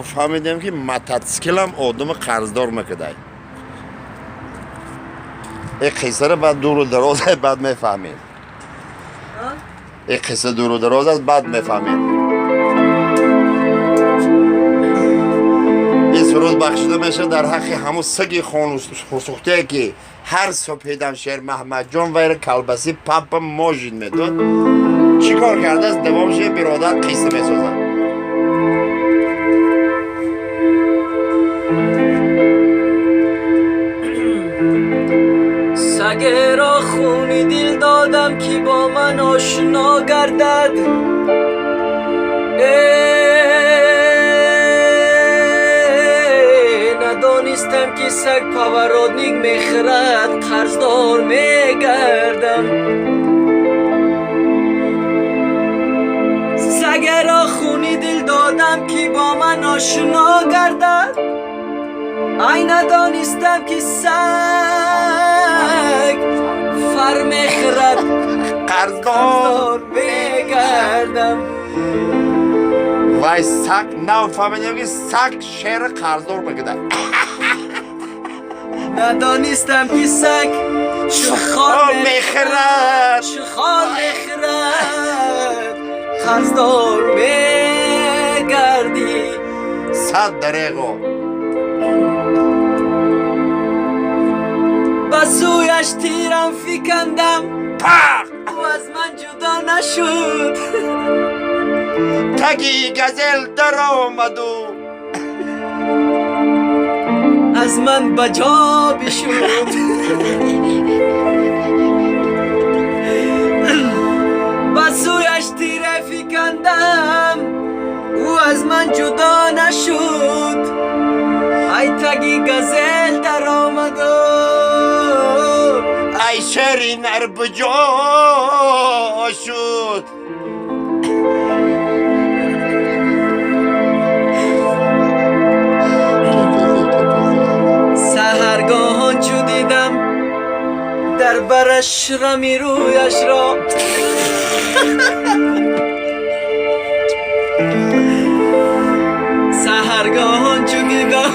فهمیدم که متاسکل هم آدم قرضدار میکده. این قصه رو بعد دور و دراز بعد میفهمیم. این قصه دور و دراز است بعد میفهمیم. این سرود بخشیده میشه در حق همون سگی خونسوخته که هر صبح پیدم شیر محمد جان ویر کلبسی پمپ ماجین میداد. چی کار کرده است؟ دوامش برادر قصه میسازد. سگه را خونی دل دادم که با من آشنا گردد. ندانستم که سگ پاورادنیک میخرد قرضدار میگردم. سگه را خونی دل دادم که با من آشنا گردد. ای ندانستم که سگ فر میخرد قرضدار میگردم. وای سگ فهمیدم که سگ شیر قرضدار میگده. ندانستم که سگ شخار میخرد قرضدار میگردی. صد دریغو بسویش تیرم فکندم او از من جدا نشد. تگی گزل در آمد و از من بجا بشد. بسویش تیره فکندم او از من جدا نشد. ای تگی گزل در آمد ای شری نر بجا شد. سحرگاهان چو دیدم در برش رمی رویش را. سحرگاهان چو دیدم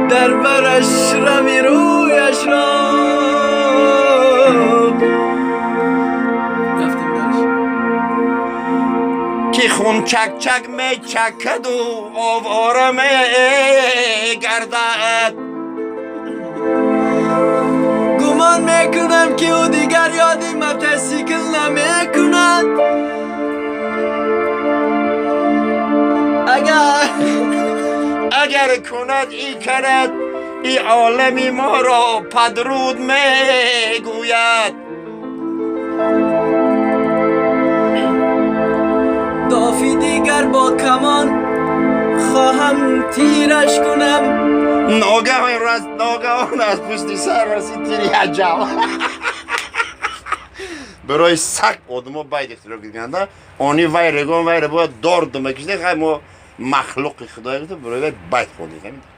در برش رمی رویش را. که خون چک چک می چکد و آواره می گردد. گمان میکنم که او دیگر یادی متاسکل نمیکند. اگر کند ای کند ای عالمی ما را پدرود میگوید. دافی دیگر با کمان خواهم تیرش کنم. ناگهان از پشت سر رسید تیری عجب. برای سگ آدم ها باید اختراع کنند. آنی وی رگان وی رو باید دار دمکشنه. خیلی ما مخلوق خدای برای باید خودی